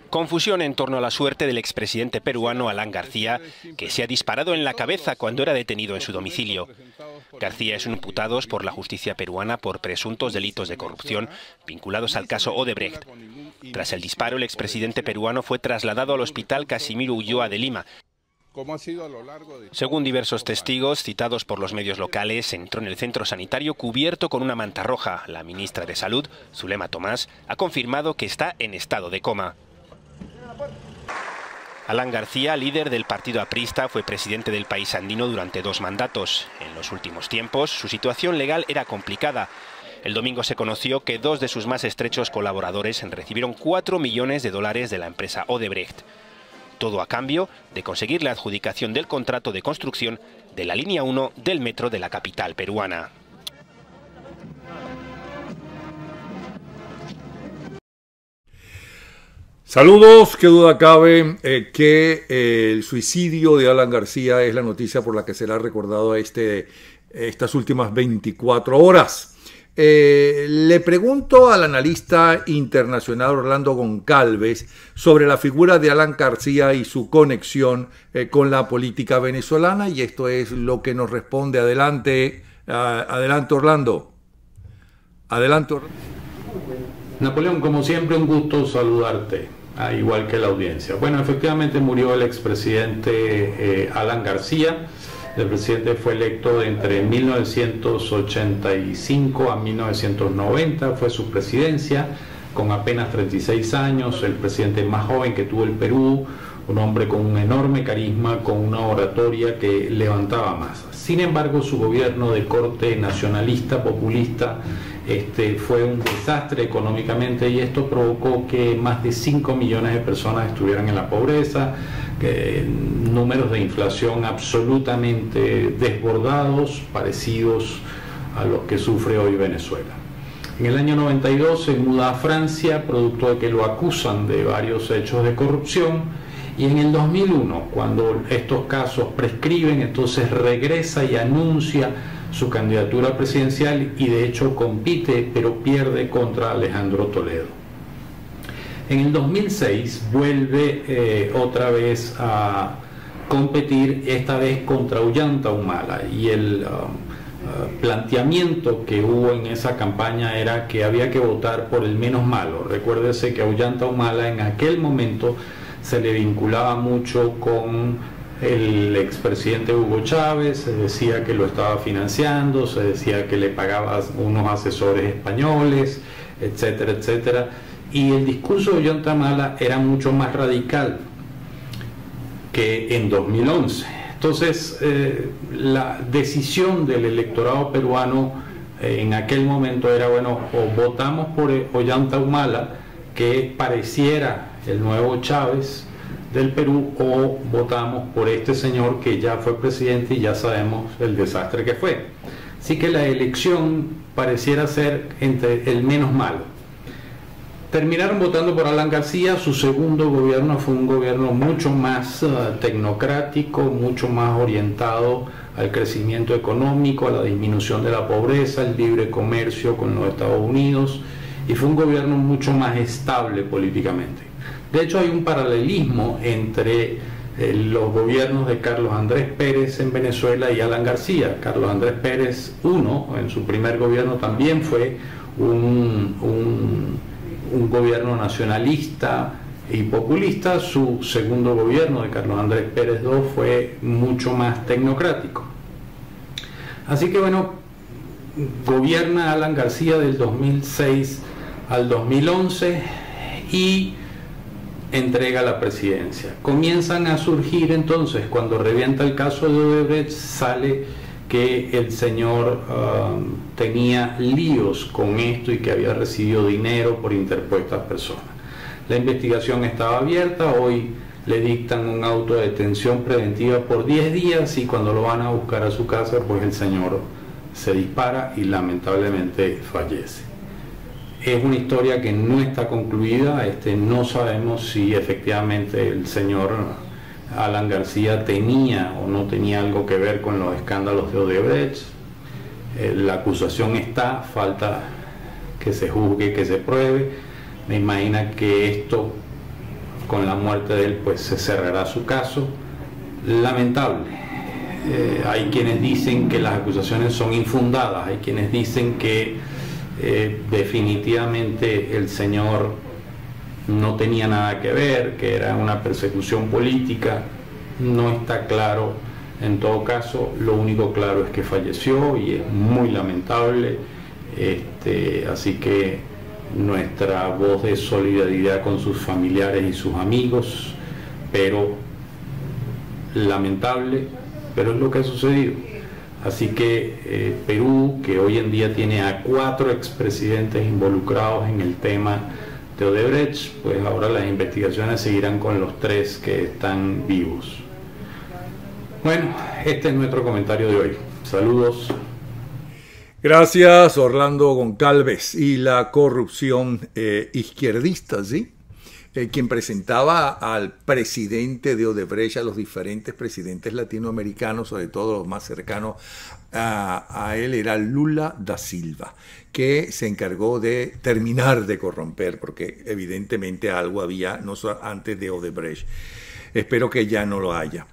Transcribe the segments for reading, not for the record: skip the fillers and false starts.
Confusión en torno a la suerte del expresidente peruano Alan García, que se ha disparado en la cabeza cuando era detenido en su domicilio. García es imputado por la justicia peruana por presuntos delitos de corrupción vinculados al caso Odebrecht. Tras el disparo, el expresidente peruano fue trasladado al hospital Casimiro Ulloa de Lima. Según diversos testigos citados por los medios locales, entró en el centro sanitario cubierto con una manta roja. La ministra de Salud, Zulema Tomás, ha confirmado que está en estado de coma. Alan García, líder del partido aprista, fue presidente del país andino durante 2 mandatos. En los últimos tiempos, su situación legal era complicada. El domingo se conoció que 2 de sus más estrechos colaboradores recibieron $4 millones de la empresa Odebrecht. Todo a cambio de conseguir la adjudicación del contrato de construcción de la línea 1 del metro de la capital peruana. Saludos, qué duda cabe que el suicidio de Alan García es la noticia por la que será recordado estas últimas 24 horas. Le pregunto al analista internacional Orlando Goncalves sobre la figura de Alan García y su conexión con la política venezolana, y esto es lo que nos responde. Adelante, adelante Orlando. Adelante. Napoleón, como siempre, un gusto saludarte, igual que la audiencia. Bueno, efectivamente murió el expresidente Alan García. El presidente fue electo entre 1985 a 1990, fue su presidencia, con apenas 36 años, el presidente más joven que tuvo el Perú, un hombre con un enorme carisma, con una oratoria que levantaba masas. Sin embargo, su gobierno de corte nacionalista, populista, fue un desastre económicamente, y esto provocó que más de 5 millones de personas estuvieran en la pobreza, números de inflación absolutamente desbordados, parecidos a los que sufre hoy Venezuela. En el año 92 se muda a Francia, producto de que lo acusan de varios hechos de corrupción, y en el 2001, cuando estos casos prescriben, entonces regresa y anuncia su candidatura presidencial, y de hecho compite, pero pierde contra Alejandro Toledo. En el 2006 vuelve otra vez a competir, esta vez contra Ollanta Humala, y el planteamiento que hubo en esa campaña era que había que votar por el menos malo. Recuérdese que a Ollanta Humala en aquel momento se le vinculaba mucho con el expresidente Hugo Chávez, se decía que lo estaba financiando, se decía que le pagaba unos asesores españoles, etcétera, etcétera. Y el discurso de Ollanta Humala era mucho más radical que en 2011. Entonces, la decisión del electorado peruano en aquel momento era, bueno, o votamos por Ollanta Humala, que pareciera el nuevo Chávez del Perú, o votamos por este señor que ya fue presidente y ya sabemos el desastre que fue. Así que la elección pareciera ser entre el menos malo. Terminaron votando por Alan García. Su segundo gobierno fue un gobierno mucho más tecnocrático, mucho más orientado al crecimiento económico, a la disminución de la pobreza, el libre comercio con los Estados Unidos, y fue un gobierno mucho más estable políticamente. De hecho, hay un paralelismo entre los gobiernos de Carlos Andrés Pérez en Venezuela y Alan García. Carlos Andrés Pérez I, en su primer gobierno, también fue un gobierno nacionalista y populista. Su segundo gobierno de Carlos Andrés Pérez II fue mucho más tecnocrático. Así que bueno, gobierna Alan García del 2006 al 2011 y entrega la presidencia. Comienzan a surgir entonces, cuando revienta el caso de Odebrecht, sale que el señor tenía líos con esto y que había recibido dinero por interpuestas personas. La investigación estaba abierta, hoy le dictan un auto de detención preventiva por 10 días, y cuando lo van a buscar a su casa, pues el señor se dispara y lamentablemente fallece. Es una historia que no está concluida, no sabemos si efectivamente el señor Alan García tenía o no tenía algo que ver con los escándalos de Odebrecht. La acusación está, falta que se juzgue, que se pruebe. Me imagino que esto con la muerte de él pues se cerrará su caso. Lamentable. Hay quienes dicen que las acusaciones son infundadas, hay quienes dicen que definitivamente el señor no tenía nada que ver, que era una persecución política. No está claro. En todo caso, lo único claro es que falleció y es muy lamentable. Así que nuestra voz de solidaridad con sus familiares y sus amigos, pero lamentable, pero es lo que ha sucedido. Así que Perú, que hoy en día tiene a 4 expresidentes involucrados en el tema de Odebrecht, pues ahora las investigaciones seguirán con los 3 que están vivos. Bueno, este es nuestro comentario de hoy. Saludos. Gracias, Orlando Goncalves. Y la corrupción izquierdista, ¿sí? Quien presentaba al presidente de Odebrecht, a los diferentes presidentes latinoamericanos, sobre todo los más cercanos a él, era Lula da Silva, que se encargó de terminar de corromper, porque evidentemente algo había no solo antes de Odebrecht. Espero que ya no lo haya.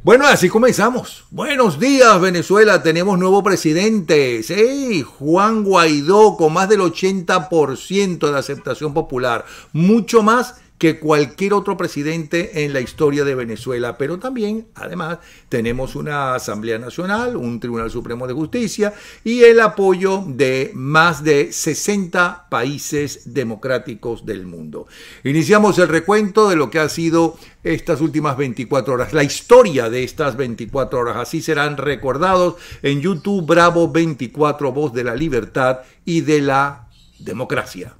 Bueno, así comenzamos. Buenos días, Venezuela. Tenemos nuevo presidente. Sí, Juan Guaidó, con más del 80% de aceptación popular. Mucho más que cualquier otro presidente en la historia de Venezuela. Pero también, además, tenemos una Asamblea Nacional, un Tribunal Supremo de Justicia y el apoyo de más de 60 países democráticos del mundo. Iniciamos el recuento de lo que ha sido estas últimas 24 horas, la historia de estas 24 horas. Así serán recordados en YouTube. Bravo 24, voz de la libertad y de la democracia.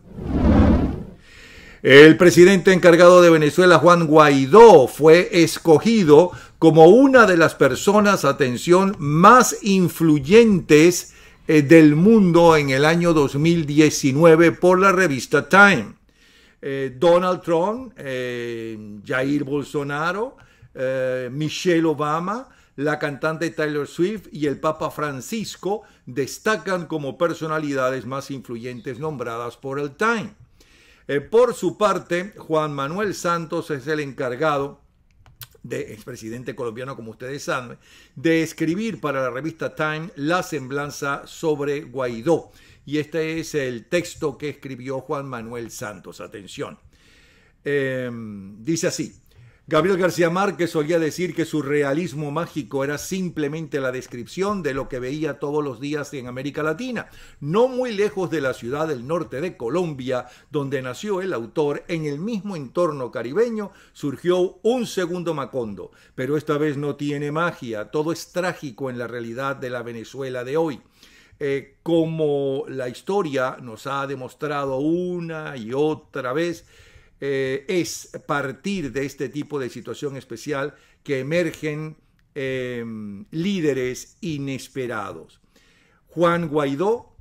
El presidente encargado de Venezuela, Juan Guaidó, fue escogido como una de las personas, atención, más influyentes del mundo en el año 2019 por la revista Time. Donald Trump, Jair Bolsonaro, Michelle Obama, la cantante Taylor Swift y el Papa Francisco destacan como personalidades más influyentes nombradas por el Time. Por su parte, Juan Manuel Santos es el encargado, expresidente colombiano, como ustedes saben, de escribir para la revista Time la semblanza sobre Guaidó. Y este es el texto que escribió Juan Manuel Santos. Atención. Dice así. Gabriel García Márquez solía decir que su realismo mágico era simplemente la descripción de lo que veía todos los días en América Latina. No muy lejos de la ciudad del norte de Colombia, donde nació el autor, en el mismo entorno caribeño, surgió un segundo Macondo. Pero esta vez no tiene magia, todo es trágico en la realidad de la Venezuela de hoy. Como la historia nos ha demostrado una y otra vez, es partir de este tipo de situación especial que emergen líderes inesperados. Juan Guaidó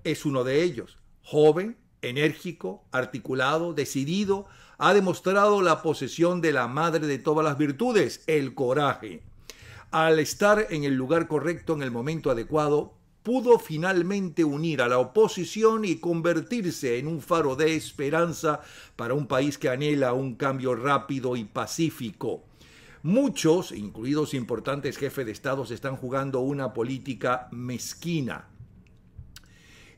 es uno de ellos, joven, enérgico, articulado, decidido, ha demostrado la posesión de la madre de todas las virtudes, el coraje. Al estar en el lugar correcto en el momento adecuado, pudo finalmente unir a la oposición y convertirse en un faro de esperanza para un país que anhela un cambio rápido y pacífico. Muchos, incluidos importantes jefes de Estado, están jugando una política mezquina.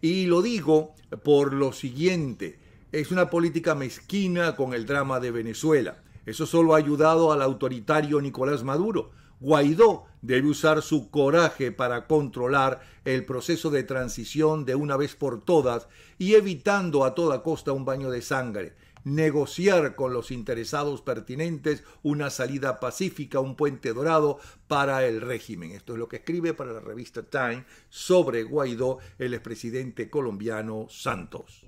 Y lo digo por lo siguiente, es una política mezquina con el drama de Venezuela. Eso solo ha ayudado al autoritario Nicolás Maduro. Guaidó debe usar su coraje para controlar el proceso de transición de una vez por todas y evitando a toda costa un baño de sangre. Negociar con los interesados pertinentes una salida pacífica, un puente dorado para el régimen. Esto es lo que escribe para la revista Time sobre Guaidó el expresidente colombiano Santos.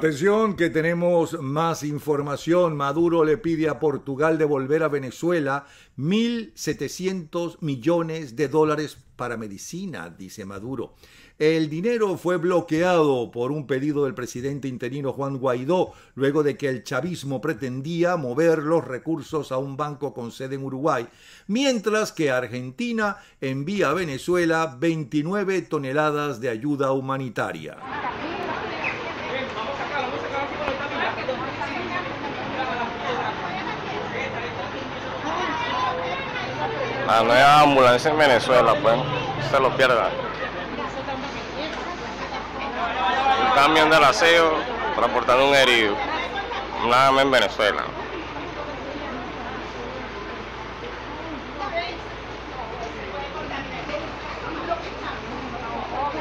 Atención que tenemos más información. Maduro le pide a Portugal devolver a Venezuela 1.700 millones de dólares para medicina, dice Maduro. El dinero fue bloqueado por un pedido del presidente interino Juan Guaidó, luego de que el chavismo pretendía mover los recursos a un banco con sede en Uruguay, mientras que Argentina envía a Venezuela 29 toneladas de ayuda humanitaria. La nueva ambulancia en Venezuela, pues, se lo pierda. Un camión del aseo transportando un herido. Nada más en Venezuela.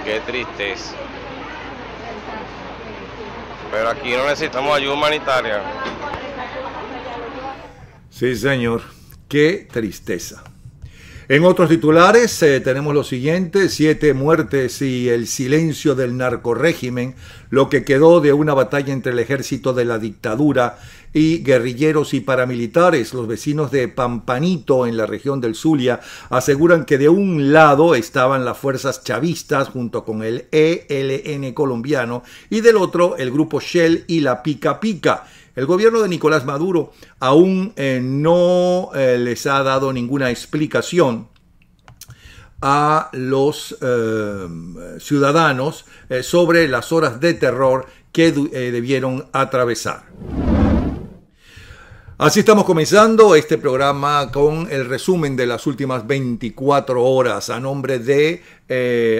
Qué tristeza. Pero aquí no necesitamos ayuda humanitaria. Sí, señor. Qué tristeza. En otros titulares tenemos lo siguiente: 7 muertes y el silencio del narcorrégimen, lo que quedó de una batalla entre el ejército de la dictadura y guerrilleros y paramilitares. Los vecinos de Pampanito, en la región del Zulia, aseguran que de un lado estaban las fuerzas chavistas junto con el ELN colombiano y del otro el grupo Shell y la Pica Pica. El gobierno de Nicolás Maduro aún no les ha dado ninguna explicación a los ciudadanos sobre las horas de terror que debieron atravesar. Así estamos comenzando este programa con el resumen de las últimas 24 horas a nombre de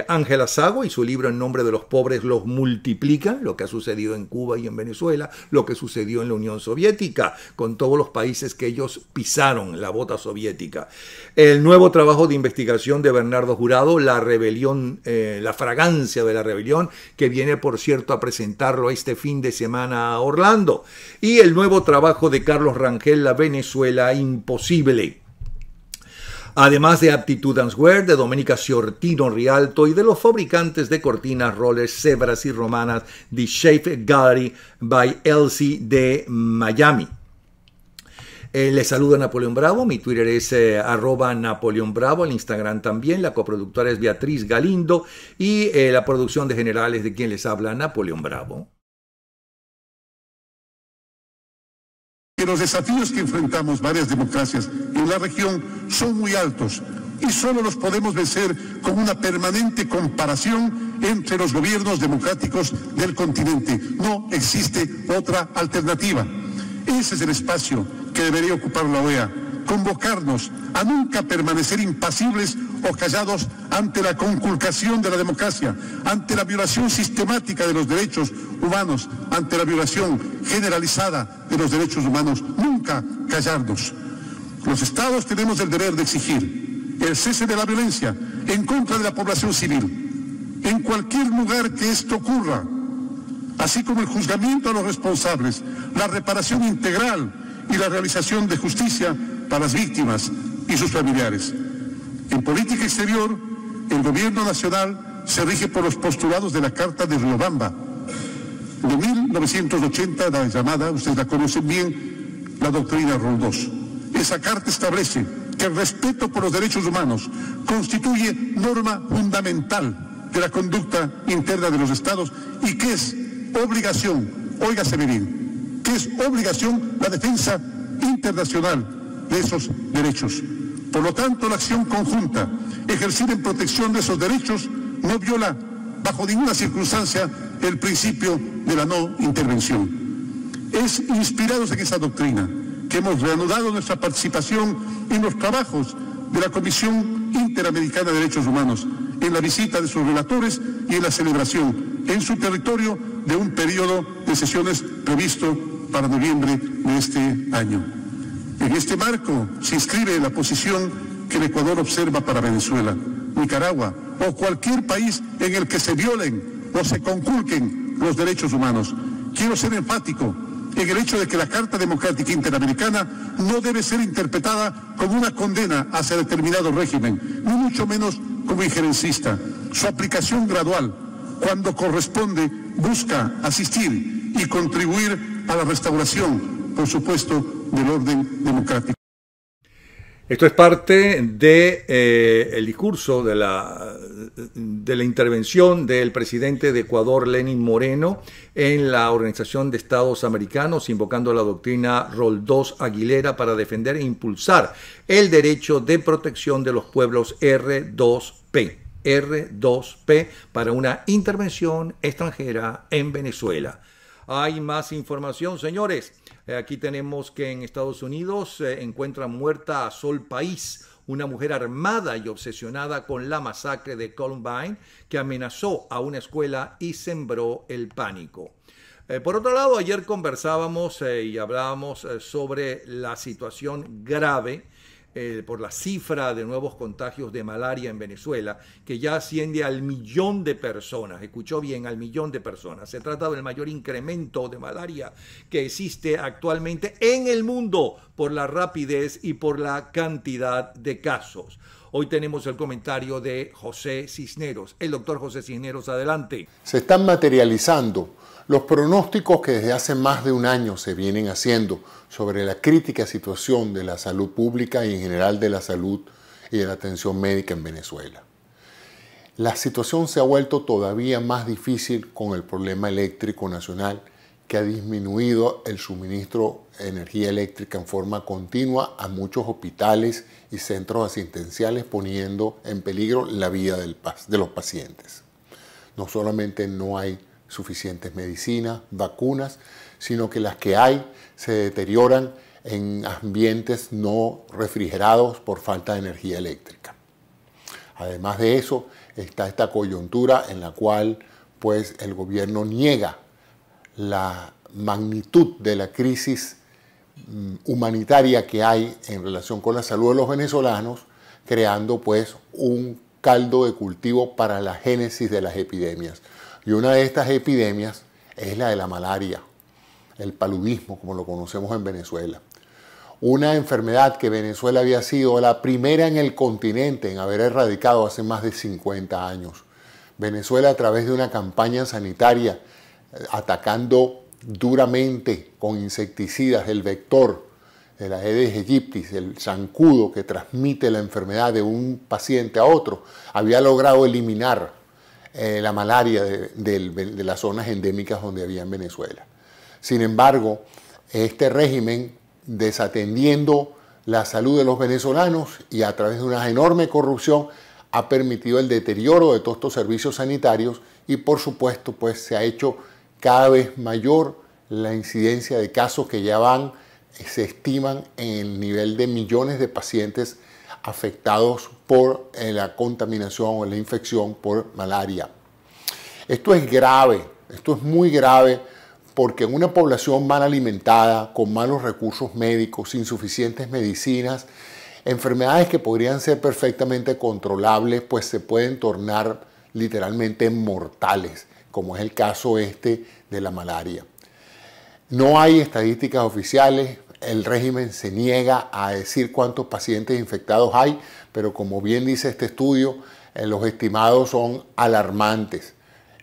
Ángela Sago y su libro En nombre de los pobres los multiplica, lo que ha sucedido en Cuba y en Venezuela, lo que sucedió en la Unión Soviética, con todos los países que ellos pisaron la bota soviética. El nuevo trabajo de investigación de Bernardo Jurado, La rebelión, la fragancia de la rebelión, que viene, por cierto, a presentarlo este fin de semana a Orlando. Y el nuevo trabajo de Carlos Rangel, La Venezuela imposible. Además de Aptitud Answear, de Domenica Ciortino Rialto y de los fabricantes de cortinas, rollers, cebras y romanas de Shape Gallery by Elsie de Miami. Les saluda Napoleón Bravo, mi Twitter es @Napoleón Bravo, el Instagram también, la coproductora es Beatriz Galindo y la producción de generales de quien les habla Napoleón Bravo. Que los desafíos que enfrentamos varias democracias en la región son muy altos y solo los podemos vencer con una permanente comparación entre los gobiernos democráticos del continente. No existe otra alternativa. Ese es el espacio que debería ocupar la OEA, convocarnos a nunca permanecer impasibles o callados ante la conculcación de la democracia, ante la violación sistemática de los derechos humanos, ante la violación generalizada de los derechos humanos. Nunca callarnos. Los Estados tenemos el deber de exigir el cese de la violencia en contra de la población civil, en cualquier lugar que esto ocurra, así como el juzgamiento a los responsables, la reparación integral y la realización de justicia para las víctimas y sus familiares. En política exterior, el gobierno nacional se rige por los postulados de la Carta de Riobamba de 1980, la llamada, ustedes la conocen bien, la doctrina Roldós. Esa carta establece que el respeto por los derechos humanos constituye norma fundamental de la conducta interna de los Estados y que es obligación, óigase bien, que es obligación la defensa internacional de esos derechos. Por lo tanto, la acción conjunta ejercida en protección de esos derechos no viola bajo ninguna circunstancia el principio de la no intervención. Es inspirados en esa doctrina que hemos reanudado nuestra participación en los trabajos de la Comisión Interamericana de Derechos Humanos, en la visita de sus relatores y en la celebración en su territorio de un periodo de sesiones previsto para noviembre de este año. En este marco se inscribe la posición que el Ecuador observa para Venezuela, Nicaragua o cualquier país en el que se violen o se conculquen los derechos humanos. Quiero ser enfático en el hecho de que la Carta Democrática Interamericana no debe ser interpretada como una condena hacia determinado régimen, ni mucho menos como injerencista. Su aplicación gradual, cuando corresponde, busca asistir y contribuir a la restauración, por supuesto, del orden democrático. Esto es parte de el discurso de la intervención del presidente de Ecuador, Lenín Moreno, en la Organización de Estados Americanos, invocando la doctrina Roldós Aguilera para defender e impulsar el derecho de protección de los pueblos R2P para una intervención extranjera en Venezuela. Hay más información, señores. Aquí tenemos que en Estados Unidos encuentran muerta a Sol País, una mujer armada y obsesionada con la masacre de Columbine que amenazó a una escuela y sembró el pánico. Por otro lado, ayer conversábamos y hablábamos sobre la situación grave por la cifra de nuevos contagios de malaria en Venezuela, que ya asciende al 1.000.000 de personas. Escuchó bien, al 1.000.000 de personas. Se trata del mayor incremento de malaria que existe actualmente en el mundo por la rapidez y por la cantidad de casos. Hoy tenemos el comentario de José Cisneros. El doctor José Cisneros, adelante. Se están materializando los pronósticos que desde hace más de un año se vienen haciendo sobre la crítica situación de la salud pública y en general de la salud y de la atención médica en Venezuela. La situación se ha vuelto todavía más difícil con el problema eléctrico nacional, que ha disminuido el suministro de energía eléctrica en forma continua a muchos hospitales y centros asistenciales, poniendo en peligro la vida de los pacientes. No solamente no hay suficientes medicinas, vacunas, sino que las que hay se deterioran en ambientes no refrigerados por falta de energía eléctrica. Además de eso, está esta coyuntura en la cual pues, el gobierno niega la magnitud de la crisis humanitaria que hay en relación con la salud de los venezolanos, creando pues un caldo de cultivo para la génesis de las epidemias. Y una de estas epidemias es la de la malaria, el paludismo, como lo conocemos en Venezuela. Una enfermedad que Venezuela había sido la primera en el continente en haber erradicado hace más de 50 años. Venezuela, a través de una campaña sanitaria, atacando duramente con insecticidas el vector de la Aedes aegypti, el zancudo que transmite la enfermedad de un paciente a otro, había logrado eliminar la malaria de las zonas endémicas donde había en Venezuela. Sin embargo, este régimen, desatendiendo la salud de los venezolanos y a través de una enorme corrupción, ha permitido el deterioro de todos estos servicios sanitarios y, por supuesto, pues se ha hecho cada vez mayor la incidencia de casos que ya se estiman en el nivel de millones de pacientes afectados por la contaminación o la infección por malaria. Esto es grave, esto es muy grave, porque en una población mal alimentada, con malos recursos médicos, insuficientes medicinas, enfermedades que podrían ser perfectamente controlables, pues se pueden tornar literalmente mortales, como es el caso de la malaria. No hay estadísticas oficiales, el régimen se niega a decir cuántos pacientes infectados hay, pero como bien dice este estudio, los estimados son alarmantes,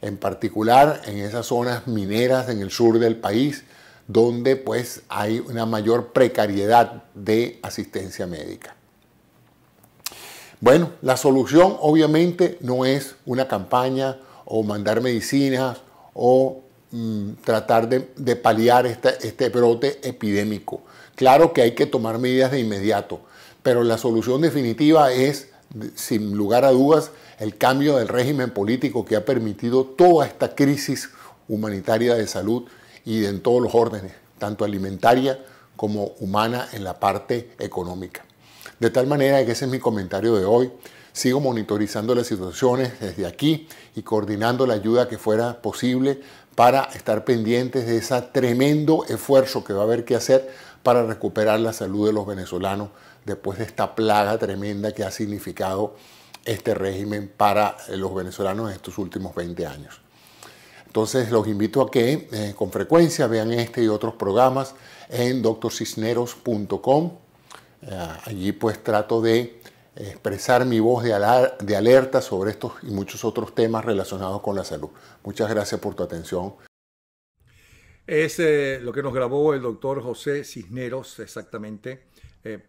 en particular en esas zonas mineras en el sur del país, donde pues hay una mayor precariedad de asistencia médica. Bueno, la solución obviamente no es una campaña o mandar medicinas o tratar de paliar este brote epidémico. Claro que hay que tomar medidas de inmediato, pero la solución definitiva es, sin lugar a dudas, el cambio del régimen político que ha permitido toda esta crisis humanitaria de salud y en todos los órdenes, tanto alimentaria como humana en la parte económica. De tal manera que ese es mi comentario de hoy. Sigo monitorizando las situaciones desde aquí y coordinando la ayuda que fuera posible para estar pendientes de ese tremendo esfuerzo que va a haber que hacer para recuperar la salud de los venezolanos después de esta plaga tremenda que ha significado este régimen para los venezolanos en estos últimos 20 años. Entonces los invito a que con frecuencia vean este y otros programas en drcisneros.com. Allí pues trato de expresar mi voz de alerta sobre estos y muchos otros temas relacionados con la salud. Muchas gracias por tu atención. Es lo que nos grabó el doctor José Cisneros exactamente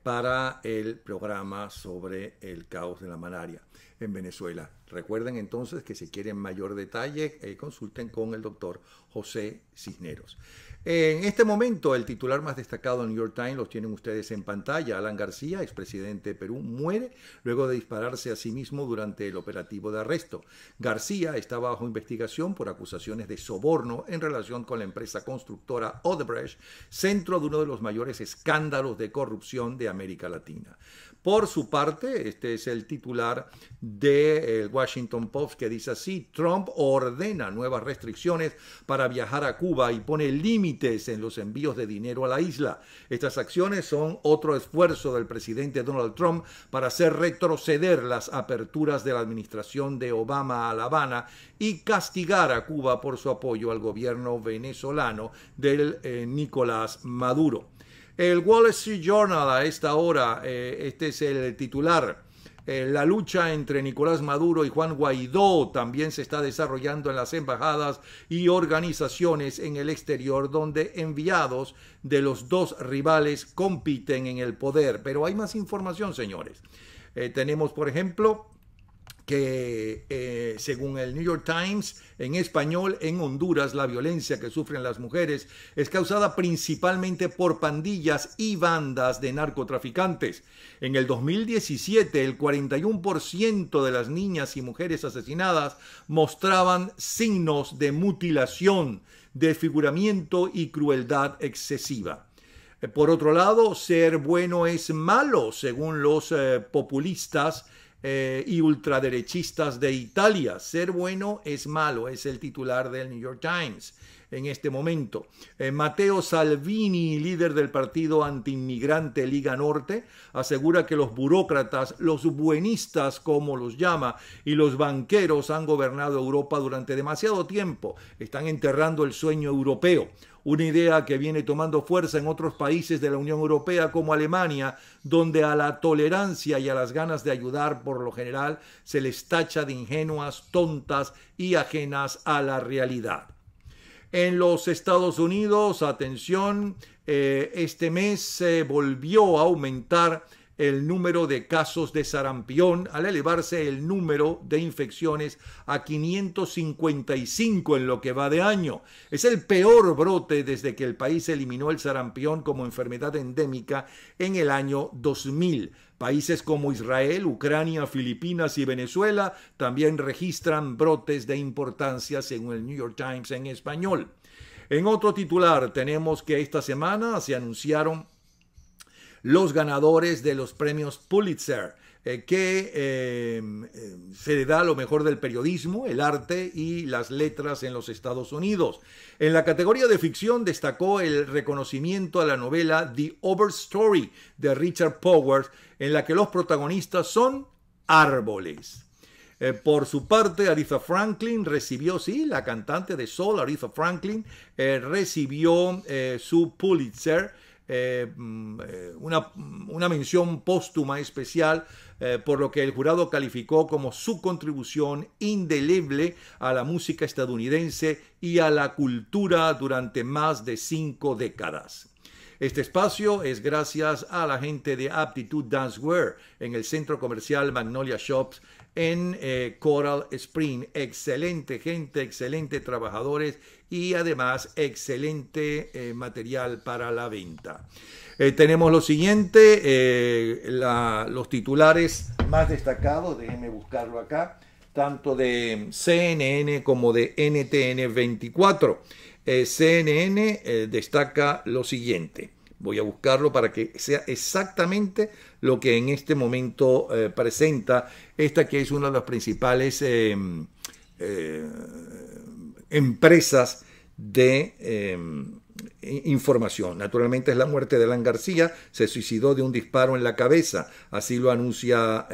para el programa sobre el caos de la malaria en Venezuela. Recuerden entonces que si quieren mayor detalle, consulten con el doctor José Cisneros. En este momento, el titular más destacado del New York Times los tienen ustedes en pantalla. Alan García, expresidente de Perú, muere luego de dispararse a sí mismo durante el operativo de arresto. García está bajo investigación por acusaciones de soborno en relación con la empresa constructora Odebrecht, centro de uno de los mayores escándalos de corrupción de América Latina. Por su parte, este es el titular del Washington Post que dice así: Trump ordena nuevas restricciones para viajar a Cuba y pone límites en los envíos de dinero a la isla. Estas acciones son otro esfuerzo del presidente Donald Trump para hacer retroceder las aperturas de la administración de Obama a La Habana y castigar a Cuba por su apoyo al gobierno venezolano del Nicolás Maduro. El Wall Street Journal a esta hora, este es el titular. La lucha entre Nicolás Maduro y Juan Guaidó también se está desarrollando en las embajadas y organizaciones en el exterior, donde enviados de los dos rivales compiten en el poder. Pero hay más información, señores. Tenemos, por ejemplo, que según el New York Times, en español, en Honduras, la violencia que sufren las mujeres es causada principalmente por pandillas y bandas de narcotraficantes. En el 2017, el 41% de las niñas y mujeres asesinadas mostraban signos de mutilación, desfiguramiento y crueldad excesiva. Por otro lado, ser bueno es malo, según los populistas y ultraderechistas de Italia. Ser bueno es malo, es el titular del New York Times en este momento. Matteo Salvini, líder del partido antiinmigrante Liga Norte, asegura que los burócratas, los buenistas como los llama, y los banqueros han gobernado Europa durante demasiado tiempo. Están enterrando el sueño europeo. Una idea que viene tomando fuerza en otros países de la Unión Europea como Alemania, donde a la tolerancia y a las ganas de ayudar por lo general se les tacha de ingenuas, tontas y ajenas a la realidad. En los Estados Unidos, atención, este mes volvió a aumentar el número de casos de sarampión al elevarse el número de infecciones a 555 en lo que va de año. Es el peor brote desde que el país eliminó el sarampión como enfermedad endémica en el año 2000. Países como Israel, Ucrania, Filipinas y Venezuela también registran brotes de importancia, según el New York Times en español. En otro titular tenemos que esta semana se anunciaron los ganadores de los premios Pulitzer, que se le da lo mejor del periodismo, el arte y las letras en los Estados Unidos. En la categoría de ficción destacó el reconocimiento a la novela The Overstory de Richard Powers, en la que los protagonistas son árboles. Por su parte, Aretha Franklin recibió, sí, la cantante de soul, Aretha Franklin, recibió su Pulitzer, una mención póstuma especial, por lo que el jurado calificó como su contribución indeleble a la música estadounidense y a la cultura durante más de 5 décadas. Este espacio es gracias a la gente de Aptitude Dancewear en el centro comercial Magnolia Shops en Coral Spring. Excelente gente, excelente trabajadores y además excelente material para la venta. Tenemos lo siguiente, los titulares más destacados, déjenme buscarlo acá, tanto de CNN como de NTN 24. CNN destaca lo siguiente. Voy a buscarlo para que sea exactamente lo que en este momento presenta esta, que es una de las principales empresas de información. Naturalmente es la muerte de Alan García, se suicidó de un disparo en la cabeza, así lo anuncia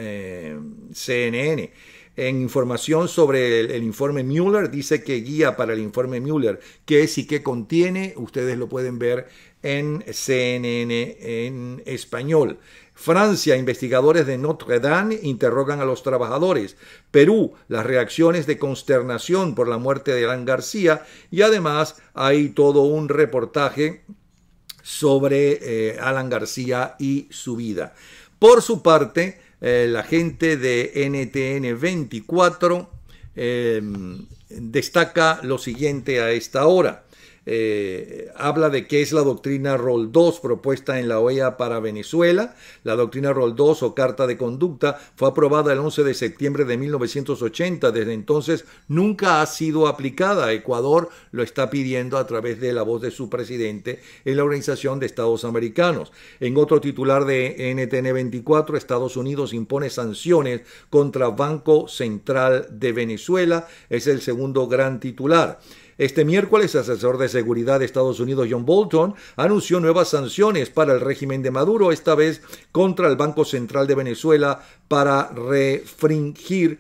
CNN. En información sobre el informe Mueller, dice que guía para el informe Mueller, qué es y qué contiene, ustedes lo pueden ver en CNN en español. Francia, investigadores de Notre Dame interrogan a los trabajadores. Perú, las reacciones de consternación por la muerte de Alan García, y además hay todo un reportaje sobre Alan García y su vida. Por su parte, la gente de NTN 24 destaca lo siguiente a esta hora. Habla de qué es la doctrina Roldós propuesta en la OEA para Venezuela. La doctrina Roldós o Carta de Conducta fue aprobada el 11 de septiembre de 1980. Desde entonces nunca ha sido aplicada. Ecuador lo está pidiendo a través de la voz de su presidente en la Organización de Estados Americanos. En otro titular de NTN 24, Estados Unidos impone sanciones contra Banco Central de Venezuela. Es el segundo gran titular. Este miércoles, el asesor de seguridad de Estados Unidos, John Bolton, anunció nuevas sanciones para el régimen de Maduro, esta vez contra el Banco Central de Venezuela, para restringir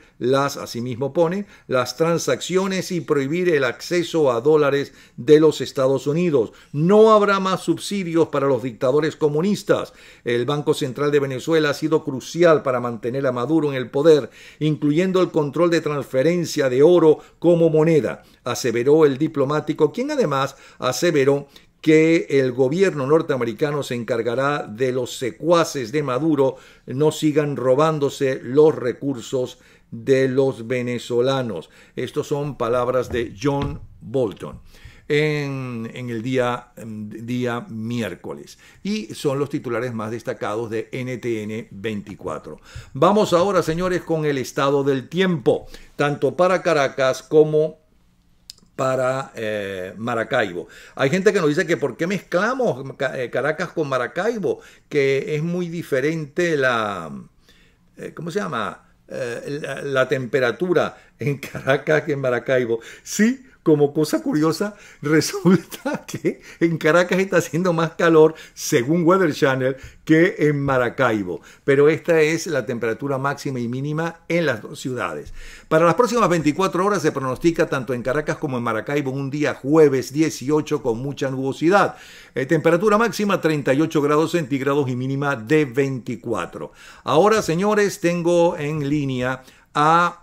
asimismo pone, las transacciones y prohibir el acceso a dólares de los Estados Unidos. No habrá más subsidios para los dictadores comunistas. El Banco Central de Venezuela ha sido crucial para mantener a Maduro en el poder, incluyendo el control de transferencia de oro como moneda, aseveró el diplomático, quien además aseveró que el gobierno norteamericano se encargará de los secuaces de Maduro no sigan robándose los recursos de los venezolanos. Estas son palabras de John Bolton en el día miércoles. Y son los titulares más destacados de NTN 24. Vamos ahora, señores, con el estado del tiempo, tanto para Caracas como para Maracaibo. Hay gente que nos dice que por qué mezclamos Caracas con Maracaibo, que es muy diferente ¿cómo se llama? La temperatura en Caracas que en Maracaibo. Sí, como cosa curiosa, resulta que en Caracas está haciendo más calor, según Weather Channel, que en Maracaibo. Pero esta es la temperatura máxima y mínima en las dos ciudades. Para las próximas 24 horas se pronostica tanto en Caracas como en Maracaibo un día jueves 18 con mucha nubosidad. Temperatura máxima 38 grados centígrados y mínima de 24. Ahora, señores, tengo en línea a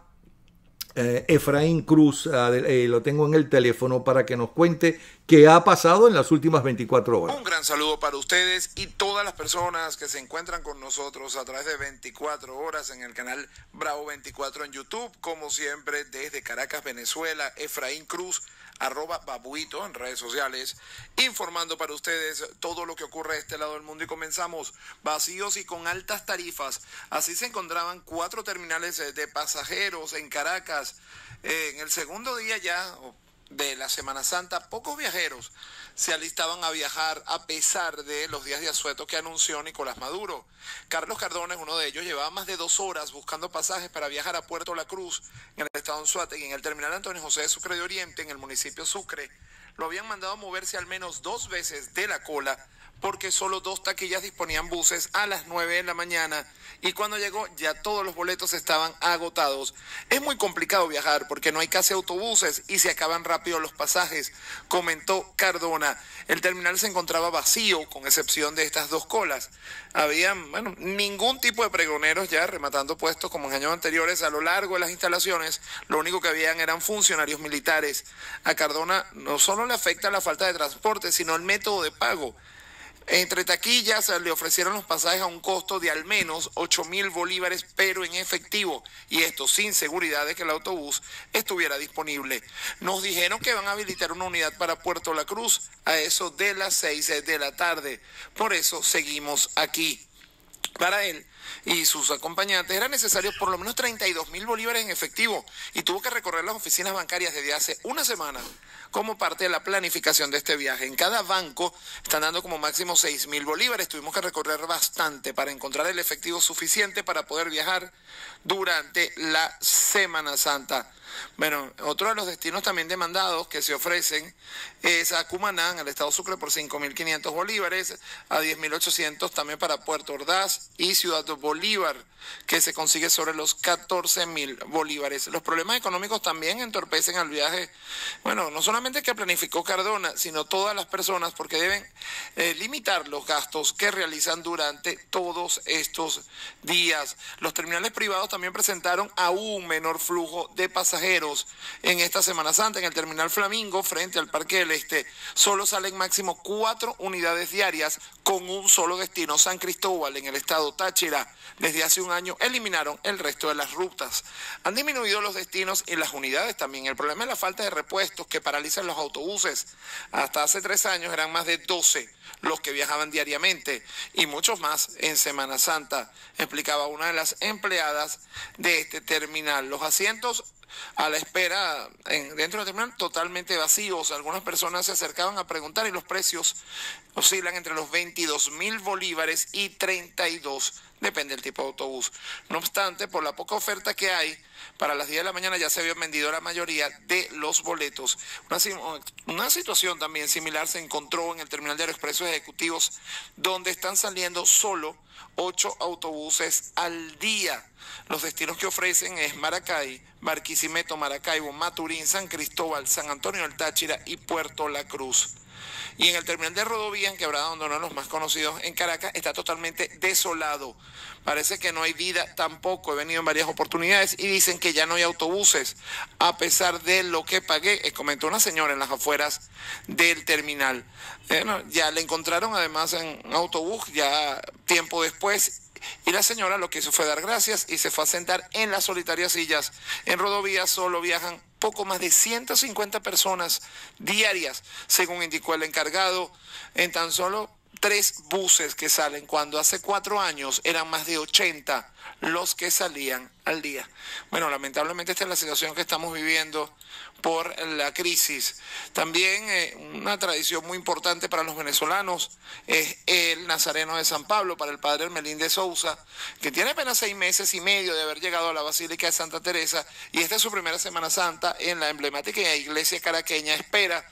Efraín Cruz, lo tengo en el teléfono para que nos cuente qué ha pasado en las últimas 24 horas. Un gran saludo para ustedes y todas las personas que se encuentran con nosotros a través de 24 horas en el canal Bravo 24 en YouTube. Como siempre, desde Caracas, Venezuela, Efraín Cruz, @babuito en redes sociales, informando para ustedes todo lo que ocurre a este lado del mundo. Y comenzamos vacíos y con altas tarifas. Así se encontraban 4 terminales de pasajeros en Caracas. En el segundo día ya de la Semana Santa, pocos viajeros se alistaban a viajar a pesar de los días de asueto que anunció Nicolás Maduro. Carlos Cardona es uno de ellos, llevaba más de 2 horas buscando pasajes para viajar a Puerto La Cruz, en el estado Anzoátegui, en el terminal Antonio José de Sucre de Oriente, en el municipio Sucre. Lo habían mandado a moverse al menos 2 veces de la cola, porque solo 2 taquillas disponían buses a las 9 de la mañana y cuando llegó ya todos los boletos estaban agotados. Es muy complicado viajar porque no hay casi autobuses y se acaban rápido los pasajes, comentó Cardona. El terminal se encontraba vacío con excepción de estas 2 colas. Había, ningún tipo de pregoneros ya rematando puestos como en años anteriores a lo largo de las instalaciones. Lo único que habían eran funcionarios militares. A Cardona no solo le afecta la falta de transporte, sino el método de pago. Entre taquillas le ofrecieron los pasajes a un costo de al menos 8.000 bolívares, pero en efectivo, y esto sin seguridad de que el autobús estuviera disponible. Nos dijeron que van a habilitar una unidad para Puerto La Cruz a eso de las 6 de la tarde. Por eso seguimos aquí. Para él y sus acompañantes eran necesarios por lo menos 32.000 bolívares en efectivo y tuvo que recorrer las oficinas bancarias desde hace una semana como parte de la planificación de este viaje. En cada banco están dando como máximo 6.000 bolívares. Tuvimos que recorrer bastante para encontrar el efectivo suficiente para poder viajar durante la Semana Santa. Bueno, otro de los destinos también demandados que se ofrecen es a Cumaná, en el estado Sucre, por 5.500 bolívares, a 10.800 también para Puerto Ordaz y Ciudad Bolívar, que se consigue sobre los 14.000 bolívares. Los problemas económicos también entorpecen al viaje, bueno, no solamente que planificó Cardona, sino todas las personas, porque deben limitar los gastos que realizan durante todos estos días. Los terminales privados también presentaron aún menor flujo de pasajeros en esta Semana Santa. En el terminal Flamingo, frente al Parque del Este, solo salen máximo 4 unidades diarias con un solo destino, San Cristóbal, en el estado Táchira. Desde hace un año eliminaron el resto de las rutas. Han disminuido los destinos y las unidades también. El problema es la falta de repuestos que paralizan los autobuses. Hasta hace 3 años eran más de 12 los que viajaban diariamente y muchos más en Semana Santa, explicaba una de las empleadas de este terminal. Los asientos a la espera dentro del terminal totalmente vacíos. Algunas personas se acercaban a preguntar y los precios oscilan entre los 22.000 bolívares y 32, depende del tipo de autobús. No obstante, por la poca oferta que hay, para las 10 de la mañana ya se habían vendido la mayoría de los boletos. Una situación también similar se encontró en el terminal de Aeroexpresos Ejecutivos, donde están saliendo solo 8 autobuses al día. Los destinos que ofrecen es Maracay, Barquisimeto, Maracaibo, Maturín, San Cristóbal, San Antonio del Táchira y Puerto La Cruz. Y en el terminal de Rodovía, en Quebrada Hondo, uno de los más conocidos en Caracas, está totalmente desolado. Parece que no hay vida tampoco. He venido en varias oportunidades y dicen que ya no hay autobuses, a pesar de lo que pagué, comentó una señora en las afueras del terminal. Ya le encontraron además en un autobús, ya tiempo después, y la señora lo que hizo fue dar gracias y se fue a sentar en las solitarias sillas. En Rodovía solo viajan poco más de 150 personas diarias, según indicó el encargado, en tan solo 3 buses que salen, cuando hace 4 años eran más de 80 los que salían al día. Bueno, lamentablemente esta es la situación que estamos viviendo por la crisis. También una tradición muy importante para los venezolanos es el Nazareno de San Pablo, para el padre Hermelín de Sousa, que tiene apenas 6 meses y medio de haber llegado a la Basílica de Santa Teresa, y esta es su primera Semana Santa en la emblemática iglesia caraqueña. Espera,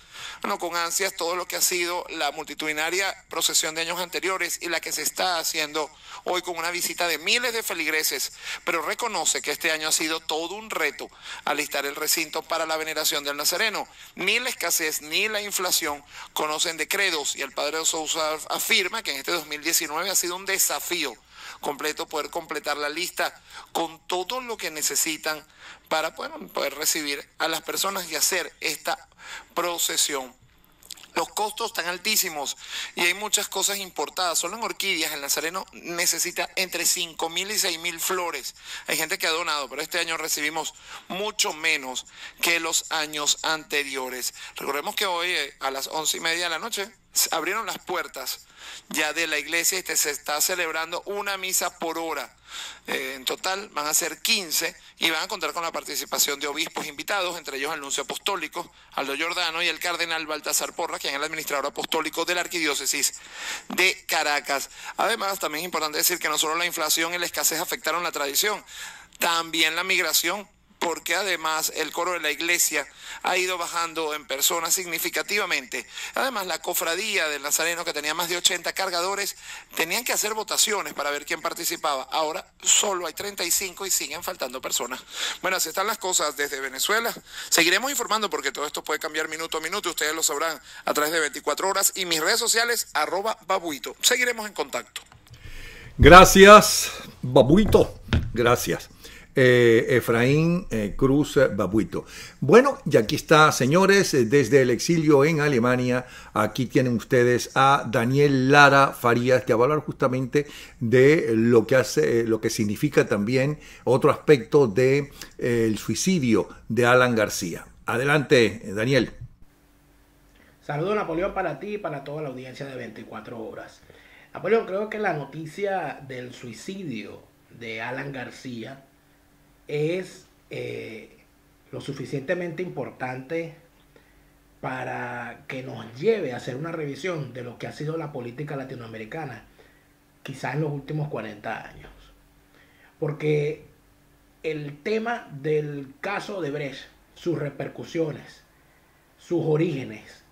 con ansias todo lo que ha sido la multitudinaria procesión de años anteriores y la que se está haciendo hoy con una visita de miles de feligreses, pero reconoce que este año ha sido todo un reto alistar el recinto para la veneración del Nazareno. Ni la escasez ni la inflación conocen de credos, y el padre de Sousa afirma que en este 2019 ha sido un desafío completo poder completar la lista con todo lo que necesitan para poder recibir a las personas y hacer esta procesión. Los costos están altísimos y hay muchas cosas importadas. Solo en orquídeas el Nazareno necesita entre 5.000 y 6.000 flores. Hay gente que ha donado, pero este año recibimos mucho menos que los años anteriores. Recordemos que hoy a las 11:30 de la noche abrieron las puertas ya de la iglesia y se está celebrando una misa por hora. En total van a ser 15 y van a contar con la participación de obispos invitados, entre ellos el nuncio apostólico Aldo Giordano y el cardenal Baltasar Porras, quien es el administrador apostólico de la arquidiócesis de Caracas. Además, también es importante decir que no solo la inflación y la escasez afectaron la tradición, también la migración, porque además el coro de la iglesia ha ido bajando en personas significativamente. Además, la cofradía del Nazareno, que tenía más de 80 cargadores, tenían que hacer votaciones para ver quién participaba. Ahora solo hay 35 y siguen faltando personas. Bueno, así están las cosas desde Venezuela. Seguiremos informando porque todo esto puede cambiar minuto a minuto y ustedes lo sabrán a través de 24 horas y mis redes sociales, @babuito. Seguiremos en contacto. Gracias, Babuito. Gracias. Efraín Cruz Babuito. Bueno, y aquí está, señores, desde el exilio en Alemania, aquí tienen ustedes a Daniel Lara Farías, que va a hablar justamente de lo que hace, lo que significa también otro aspecto de el suicidio de Alan García. Adelante, Daniel. Saludos, Napoleón, para ti y para toda la audiencia de 24 horas. Napoleón, creo que la noticia del suicidio de Alan García es lo suficientemente importante, como para que nosotros podamos hablar de ella. Porque, como para que nos lleve a hacer una revisión de lo que ha sido la política latinoamericana, quizás en los últimos 40 años. Porque el tema del caso de Brecht, sus repercusiones, sus orígenes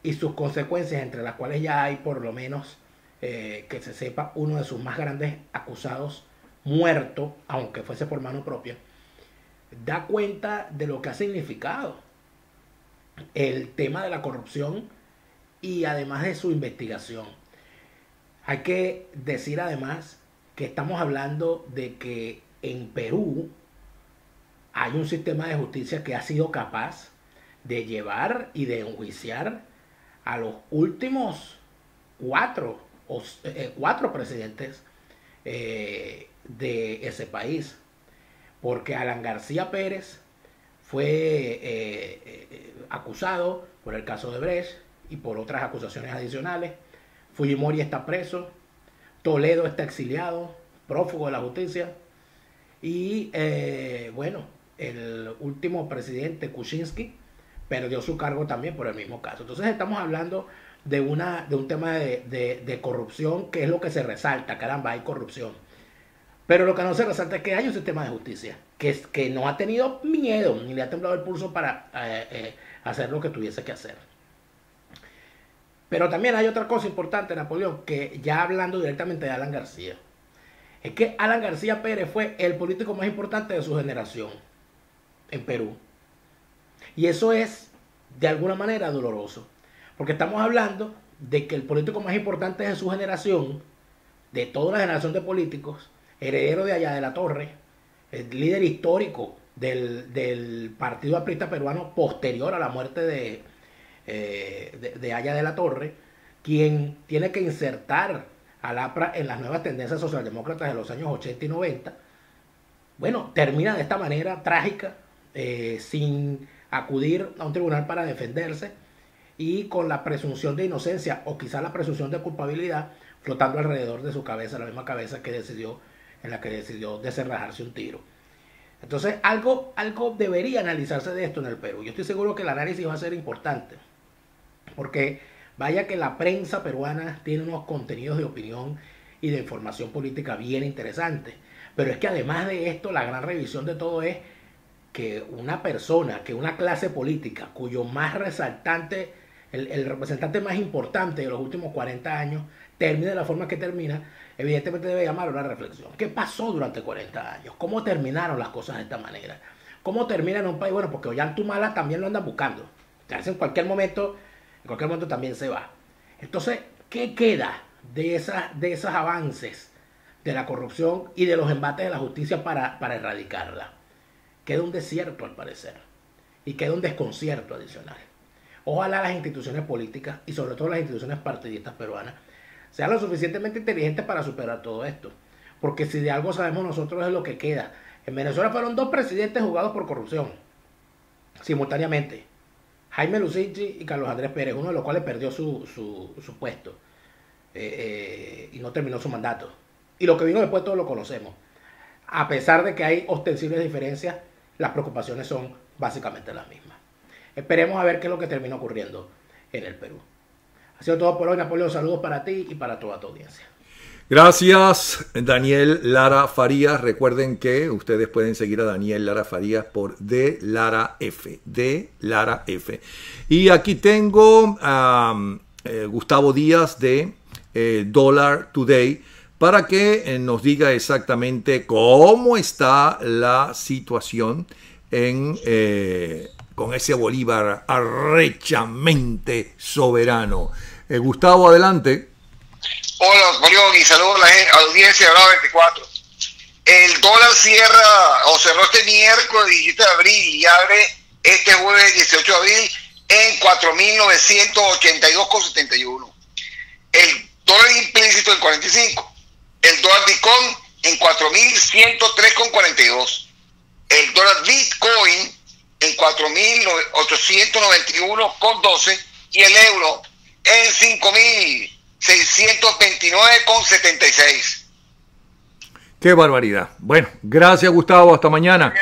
y sus consecuencias, entre las cuales ya hay por lo menos, que se sepa, uno de sus más grandes acusados muerto, aunque fuese por mano propia, da cuenta de lo que ha significado el tema de la corrupción y además de su investigación. Hay que decir además que estamos hablando de que en Perú hay un sistema de justicia que ha sido capaz de llevar y de enjuiciar a los últimos cuatro presidentes de ese país. Porque Alan García Pérez fue acusado por el caso de Brecht y por otras acusaciones adicionales. Fujimori está preso, Toledo está exiliado, prófugo de la justicia. Y bueno, el último presidente, Kuczynski, perdió su cargo también por el mismo caso. Entonces estamos hablando de un tema de corrupción, que es lo que se resalta. Caramba, hay corrupción. Pero lo que no se resalta es que hay un sistema de justicia que no ha tenido miedo ni le ha temblado el pulso para hacer lo que tuviese que hacer. Pero también hay otra cosa importante, Napoleón, que ya hablando directamente de Alan García, es que Alan García Pérez fue el político más importante de su generación en Perú. Y eso es, de alguna manera, doloroso. Porque estamos hablando de que el político más importante de su generación, de toda la generación de políticos, heredero de Allá de la Torre, el líder histórico del Partido Aprista Peruano posterior a la muerte de Allá de la Torre, quien tiene que insertar al APRA en las nuevas tendencias socialdemócratas de los años 80 y 90, bueno, termina de esta manera trágica, sin acudir a un tribunal para defenderse y con la presunción de inocencia o quizá la presunción de culpabilidad flotando alrededor de su cabeza, la misma cabeza en la que decidió desenrajarse un tiro. Entonces algo debería analizarse de esto en el Perú. Yo estoy seguro que el análisis va a ser importante, porque vaya que la prensa peruana tiene unos contenidos de opinión y de información política bien interesantes, pero es que además de esto, la gran revisión de todo es que una persona, que una clase política cuyo más resaltante, el representante más importante de los últimos 40 años, termine de la forma que termina, evidentemente debe llamar a una reflexión. ¿Qué pasó durante 40 años? ¿Cómo terminaron las cosas de esta manera? ¿Cómo termina en un país? Bueno, porque Ollanta también lo andan buscando. O sea, en cualquier momento también se va. Entonces, ¿qué queda de esos avances de la corrupción y de los embates de la justicia para erradicarla? Queda un desierto al parecer y queda un desconcierto adicional. Ojalá las instituciones políticas y sobre todo las instituciones partidistas peruanas sean lo suficientemente inteligentes para superar todo esto, porque si de algo sabemos nosotros es lo que queda. En Venezuela fueron 2 presidentes juzgados por corrupción simultáneamente, Jaime Lucinchi y Carlos Andrés Pérez, uno de los cuales perdió su puesto y no terminó su mandato, y lo que vino después todos lo conocemos. A pesar de que hay ostensibles diferencias, las preocupaciones son básicamente las mismas. Esperemos a ver qué es lo que termina ocurriendo en el Perú. Ha sido todo por hoy, Napoleón. Saludos para ti y para toda tu audiencia. Gracias, Daniel Lara Farías. Recuerden que ustedes pueden seguir a Daniel Lara Farías por D Lara F. Y aquí tengo a Gustavo Díaz de Dollar Today, para que nos diga exactamente cómo está la situación con ese Bolívar arrechamente soberano. Gustavo, adelante. Hola, Napoleón, y saludos a la audiencia de Bravo 24. El dólar cerró este miércoles 17 de abril y abre este jueves 18 de abril en 4.982,71. El dólar implícito en 45. El dólar Bitcoin en 4.103,42. El dólar Bitcoin en 4.891,12. Y el euro en 5.629,76. Qué barbaridad. Bueno, gracias, Gustavo. Hasta mañana.